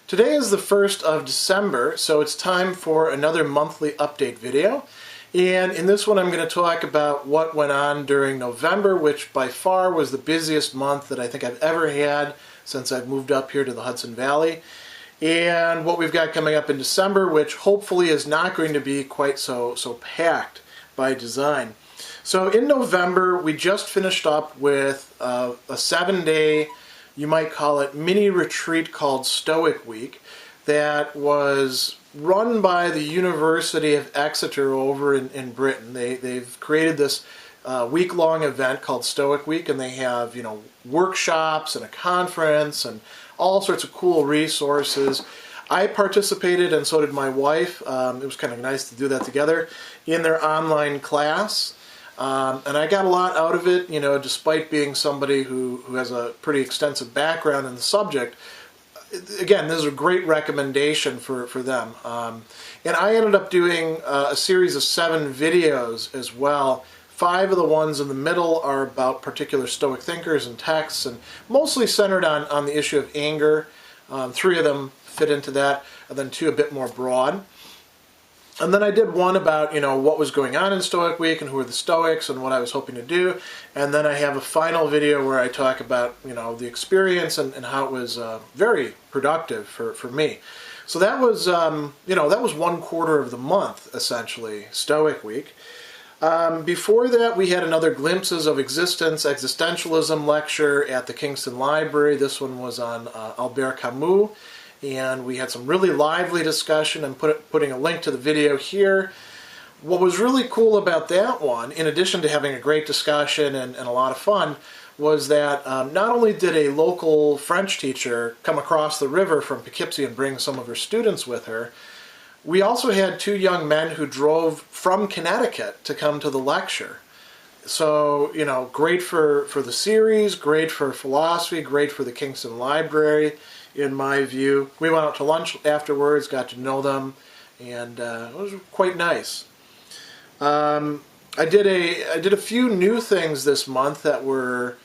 Today is the 1st of December, so it's time for another monthly update video. And in this one I'm going to talk about what went on during November, which by far was the busiest month that I think I've ever had since I've moved up here to the Hudson Valley. And what we've got coming up in December, which hopefully is not going to be quite so packed by design. So in November, we just finished up with a 7-day, you might call it, mini retreat called Stoic Week that was run by the University of Exeter over in Britain. They've created this week-long event called Stoic Week, and they have, workshops and a conference and all sorts of cool resources. I participated, and so did my wife. It was kind of nice to do that together in their online class. And I got a lot out of it, despite being somebody who has a pretty extensive background in the subject. Again, this is a great recommendation for them. And I ended up doing a series of 7 videos as well. 5 of the ones in the middle are about particular Stoic thinkers and texts, and mostly centered on the issue of anger. 3 of them fit into that, and then 2 a bit more broad. And then I did one about, what was going on in Stoic Week and who are the Stoics and what I was hoping to do. And then I have a final video where I talk about, the experience and how it was very productive for me. So that was, that was 1/4 of the month, essentially, Stoic Week. Before that, we had another Glimpses of Existentialism Lecture at the Kingston Library. This one was on Albert Camus. And we had some really lively discussion, and putting a link to the video here. What was really cool about that one, in addition to having a great discussion and a lot of fun, was that not only did a local French teacher come across the river from Poughkeepsie and bring some of her students with her, we also had 2 young men who drove from Connecticut to come to the lecture. So, great for the series, great for philosophy, great for the Kingston Library, in my view. We went out to lunch afterwards, got to know them, and it was quite nice. I did a few new things this month that were,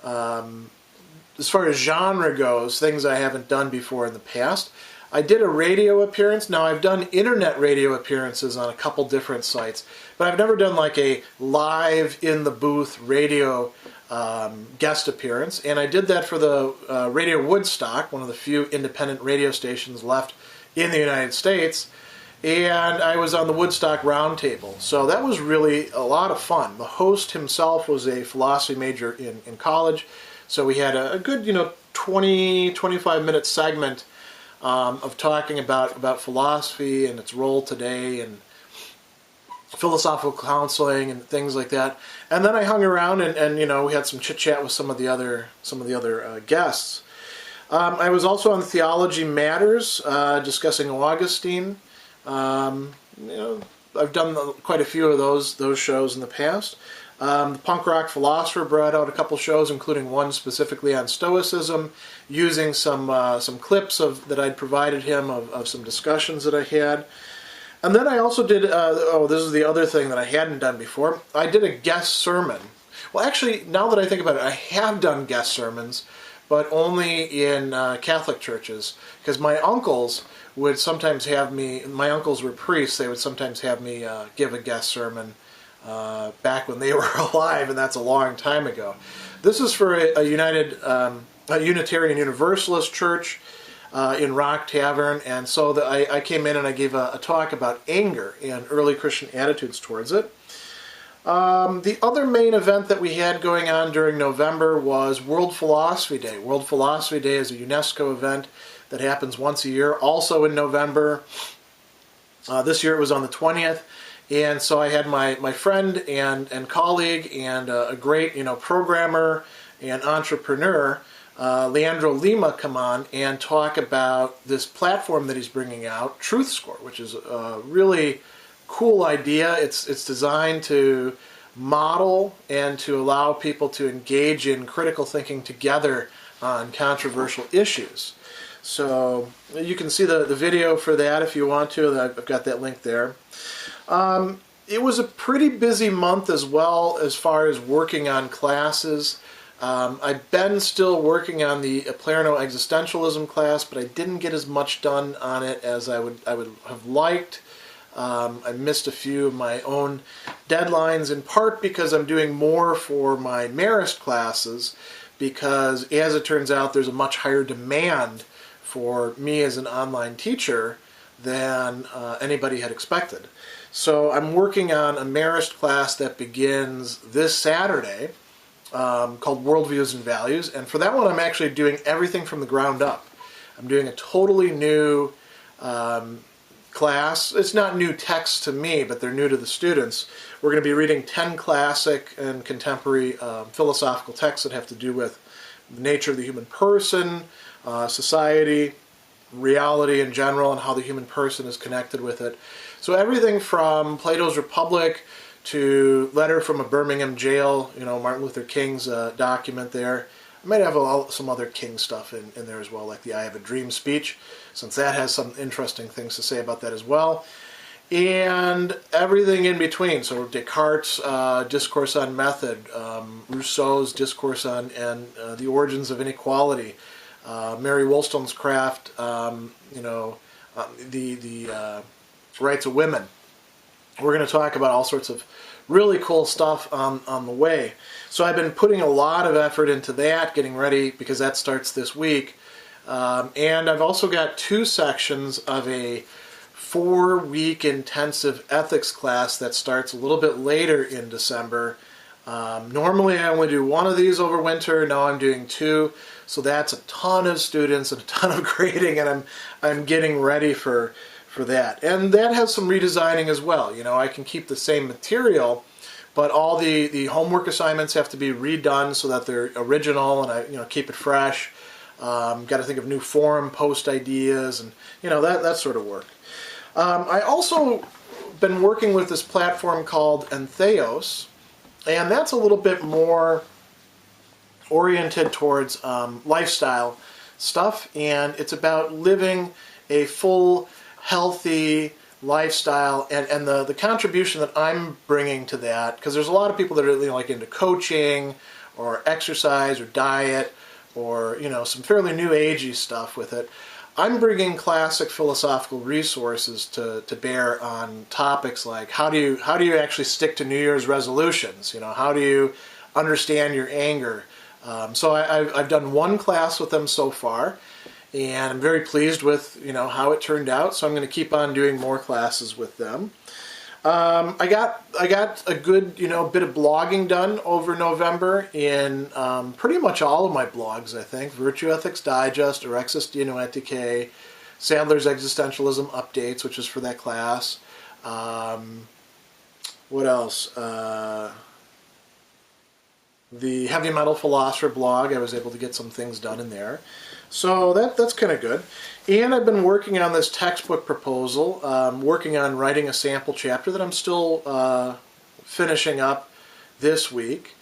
as far as genre goes, things I haven't done before in the past. I did a radio appearance. Now, I've done internet radio appearances on a couple different sites, but I've never done like a live in the booth radio guest appearance, and I did that for the Radio Woodstock, one of the few independent radio stations left in the United States, and I was on the Woodstock Roundtable. So that was really a lot of fun. The host himself was a philosophy major in college, so we had a good 20-25 minute segment of talking about philosophy and its role today and philosophical counseling and things like that. And then I hung around and we had some chit chat with some of the other guests. I was also on Theology Matters, discussing Augustine. I've done quite a few of those shows in the past. The Punk Rock Philosopher brought out a couple shows, including one specifically on Stoicism, using some clips that I'd provided him of some discussions that I had. And then I also did, this is the other thing that I hadn't done before, I did a guest sermon. Well, actually, now that I think about it, I have done guest sermons, but only in Catholic churches, because my uncles would sometimes have me, my uncles were priests, they would sometimes have me give a guest sermon back when they were alive, and that's a long time ago. This is for a Unitarian Universalist church in Rock Tavern, and so I came in and I gave a talk about anger and early Christian attitudes towards it. The other main event that we had going on during November was World Philosophy Day. World Philosophy Day is a UNESCO event that happens once a year, also in November. This year it was on the 20th, and so I had my friend and colleague and a great programmer and entrepreneur, Leandro Lima, come on and talk about this platform that he's bringing out, Truth Score, which is a really cool idea. It's designed to model and to allow people to engage in critical thinking together on controversial issues. So you can see the video for that if you want to. I've got that link there. It was a pretty busy month as well as far as working on classes. I've been still working on the Plato existentialism class, but I didn't get as much done on it as I would have liked. I missed a few of my own deadlines, in part because I'm doing more for my Marist classes, because as it turns out, there's a much higher demand for me as an online teacher than anybody had expected. So I'm working on a Marist class that begins this Saturday, called Worldviews and Values, and for that one I'm actually doing everything from the ground up. I'm doing a totally new class. It's not new texts to me, but they're new to the students. We're going to be reading 10 classic and contemporary philosophical texts that have to do with the nature of the human person, society, reality in general, and how the human person is connected with it. So everything from Plato's Republic to Letter from a Birmingham Jail, Martin Luther King's document there. I might have some other King stuff in there as well, like the I Have a Dream speech, since that has some interesting things to say about that as well. And everything in between. So Descartes' Discourse on Method, Rousseau's Discourse on the Origins of Inequality, Mary Wollstonecraft, the Rights of Women. We're going to talk about all sorts of really cool stuff on the way. So I've been putting a lot of effort into that, getting ready, because that starts this week. And I've also got 2 sections of a 4-week intensive ethics class that starts a little bit later in December. Normally I only do 1 of these over winter. Now I'm doing 2. So that's a ton of students and a ton of grading, and I'm getting ready for that. And that has some redesigning as well. I can keep the same material, but all the homework assignments have to be redone so that they're original, and I keep it fresh. Got to think of new forum post ideas, and that sort of work. I also been working with this platform called Theos, and that's a little bit more oriented towards lifestyle stuff, and it's about living a full, healthy lifestyle, and the contribution that I'm bringing to that, because there's a lot of people that are like into coaching or exercise or diet or some fairly new agey stuff with it. I'm bringing classic philosophical resources to bear on topics like how do you actually stick to New Year's resolutions? How do you understand your anger? So I've done 1 class with them so far, and I'm very pleased with how it turned out. So I'm going to keep on doing more classes with them. I got a good bit of blogging done over November in pretty much all of my blogs. I think Virtue Ethics Digest, Orexis Dianoetique, Sadler's Existentialism Updates, which is for that class. What else? The Heavy Metal Philosopher blog, I was able to get some things done in there. So that's kind of good. And I've been working on this textbook proposal, working on writing a sample chapter that I'm still finishing up this week,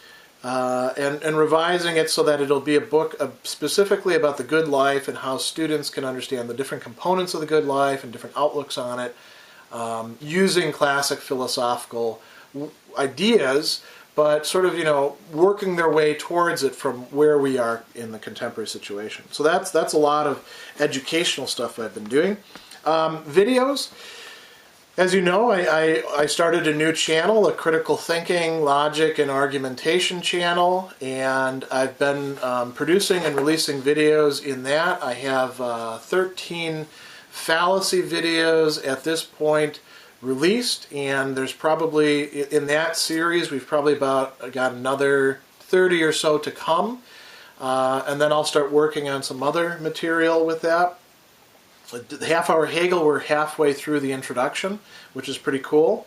and revising it so that it'll be a book specifically about the good life and how students can understand the different components of the good life and different outlooks on it, using classic philosophical ideas, but sort of, working their way towards it from where we are in the contemporary situation. So that's a lot of educational stuff I've been doing. Videos, as you know, I started a new channel, a critical thinking, logic, and argumentation channel, and I've been producing and releasing videos in that. I have 13 fallacy videos at this point released, and there's probably, in that series, we've probably got another 30 or so to come, and then I'll start working on some other material with that. The half-hour Hagel, we're halfway through the introduction, which is pretty cool.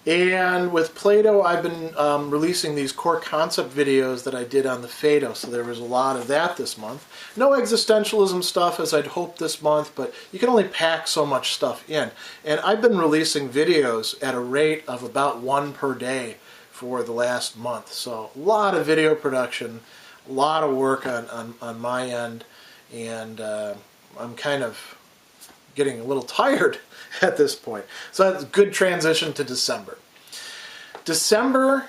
And with Plato, I've been releasing these core concept videos that I did on the Phaedo, so there was a lot of that this month. No existentialism stuff as I'd hoped this month, but you can only pack so much stuff in. And I've been releasing videos at a rate of about 1 per day for the last month. So a lot of video production, a lot of work on my end, and I'm kind of getting a little tired at this point. So that's a good transition to December. December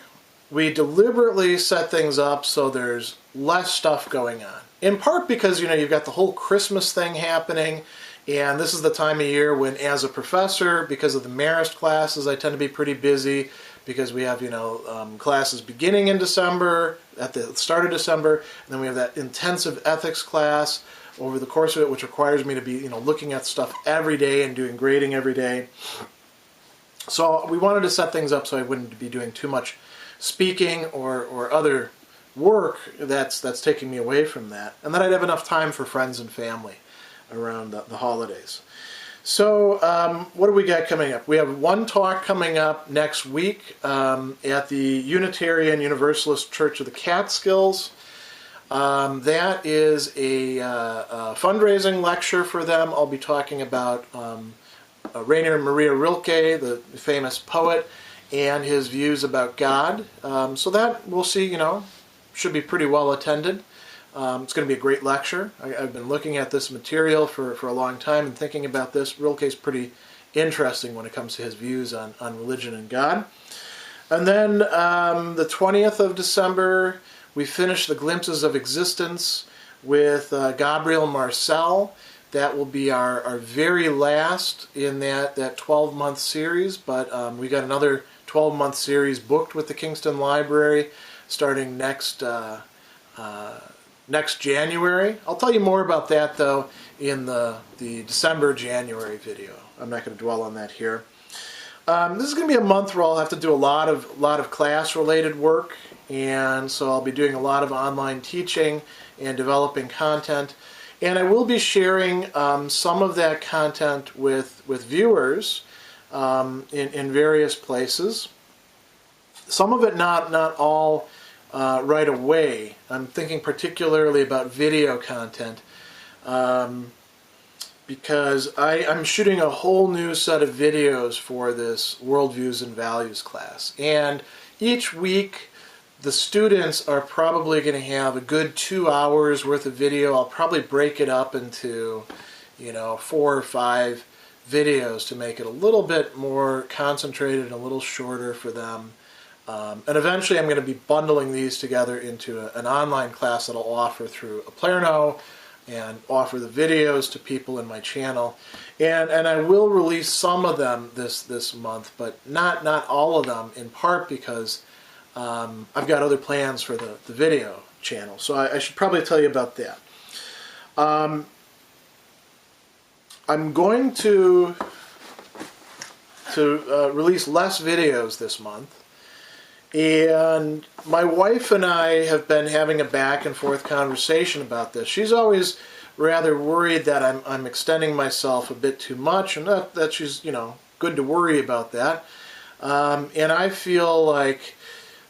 we deliberately set things up so there's less stuff going on. In part because, you've got the whole Christmas thing happening, and this is the time of year when, as a professor, because of the Marist classes, I tend to be pretty busy because we have, classes beginning in December, at the start of December, and then we have that intensive ethics class over the course of it, which requires me to be, looking at stuff every day and doing grading every day. So we wanted to set things up so I wouldn't be doing too much speaking or other work that's taking me away from that, and that I'd have enough time for friends and family around the holidays. So what do we got coming up? We have one talk coming up next week at the Unitarian Universalist Church of the Catskills. That is a fundraising lecture for them. I'll be talking about Rainer Maria Rilke, the famous poet, and his views about God. So that, we'll see, should be pretty well attended. It's going to be a great lecture. I've been looking at this material for a long time and thinking about this. Rilke's pretty interesting when it comes to his views on religion and God. And then the 20th of December, we finish the Glimpses of Existence with Gabriel Marcel. That will be our very last in that 12-month series, but we got another 12-month series booked with the Kingston Library starting next January. I'll tell you more about that, though, in the December-January video. I'm not going to dwell on that here. This is going to be a month where I'll have to do a lot of class-related work, and so I'll be doing a lot of online teaching and developing content. And I will be sharing some of that content with viewers in various places. Some of it not all right away. I'm thinking particularly about video content because I'm shooting a whole new set of videos for this Worldviews and Values class. And each week the students are probably going to have a good 2 hours worth of video. I'll probably break it up into 4 or 5 videos to make it a little bit more concentrated and a little shorter for them. And eventually I'm going to be bundling these together into an online class that I'll offer through a Plerno and offer the videos to people in my channel. And I will release some of them this month, but not all of them, in part because I've got other plans for the video channel. So I should probably tell you about that. I'm going to release less videos this month. And my wife and I have been having a back and forth conversation about this. She's always rather worried that I'm extending myself a bit too much, and that she's, good to worry about that. And I feel like,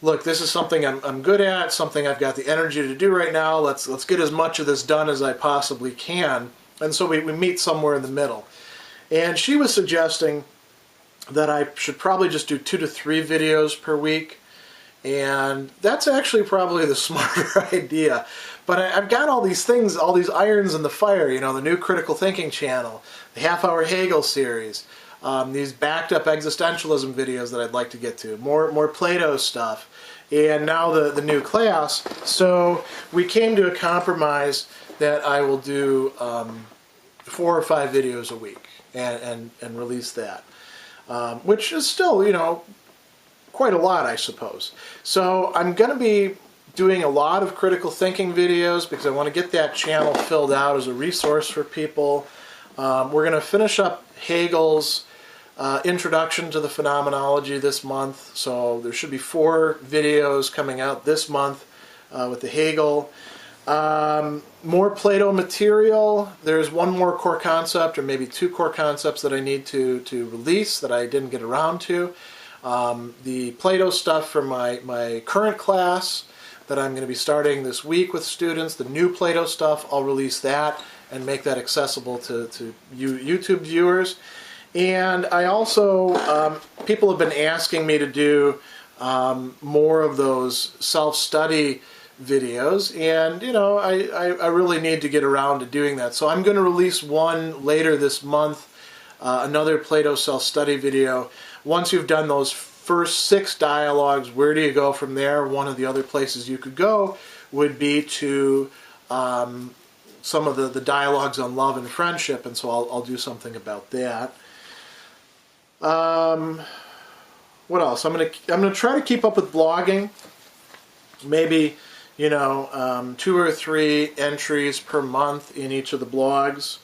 look, this is something I'm good at, something I've got the energy to do right now. Let's get as much of this done as I possibly can. And so we meet somewhere in the middle. And she was suggesting that I should probably just do 2 to 3 videos per week. And that's actually probably the smarter idea. But I've got all these things, all these irons in the fire, the new critical thinking channel, the half-hour Hagel series, these backed-up existentialism videos that I'd like to get to, more Plato stuff, and now the new class. So we came to a compromise that I will do 4 or 5 videos a week and release that, which is still, quite a lot, I suppose. So I'm going to be doing a lot of critical thinking videos because I want to get that channel filled out as a resource for people. We're going to finish up Hegel's Introduction to the Phenomenology this month. So there should be 4 videos coming out this month with the Hegel. More Plato material. There's one more core concept, or maybe 2 core concepts that I need to release that I didn't get around to. The Plato stuff from my current class that I'm going to be starting this week with students, the new Plato stuff, I'll release that and make that accessible to YouTube viewers. And I also, people have been asking me to do more of those self-study videos, and I really need to get around to doing that. So I'm going to release one later this month, another Plato self-study video. Once you've done those first 6 dialogues. Where do you go from there? One of the other places you could go would be to some of the dialogues on love and friendship, and so I'll do something about that. What else? I'm gonna try to keep up with blogging. Maybe 2 or 3 entries per month in each of the blogs.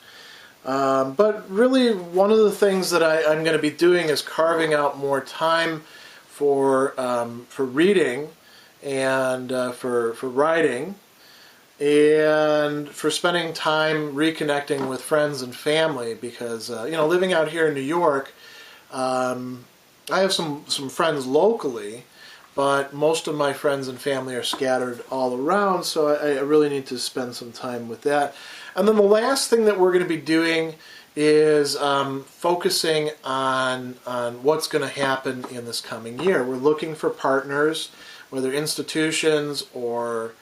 But really, one of the things that I'm going to be doing is carving out more time for reading and for writing, and for spending time reconnecting with friends and family. Because living out here in New York, I have some friends locally, but most of my friends and family are scattered all around, so I really need to spend some time with that. And then the last thing that we're going to be doing is focusing on what's going to happen in this coming year. We're looking for partners, whether institutions or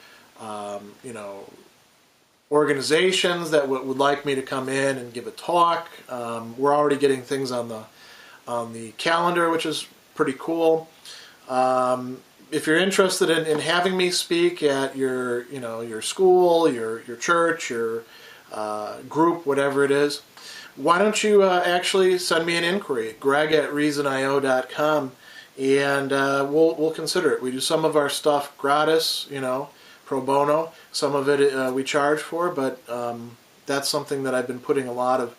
organizations that would like me to come in and give a talk. We're already getting things on the calendar, which is pretty cool. If you're interested in having me speak at your school, your church, your group, whatever it is, why don't you actually send me an inquiry, greg@reasonio.com, and we'll consider it. We do some of our stuff gratis, pro bono. Some of it we charge for, but that's something that I've been putting a lot of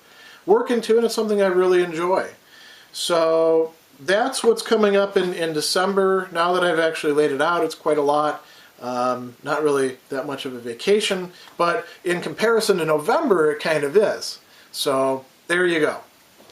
work into, and it's something I really enjoy. So that's what's coming up in December. Now that I've actually laid it out, it's quite a lot. Not really that much of a vacation, but in comparison to November, it kind of is. So there you go.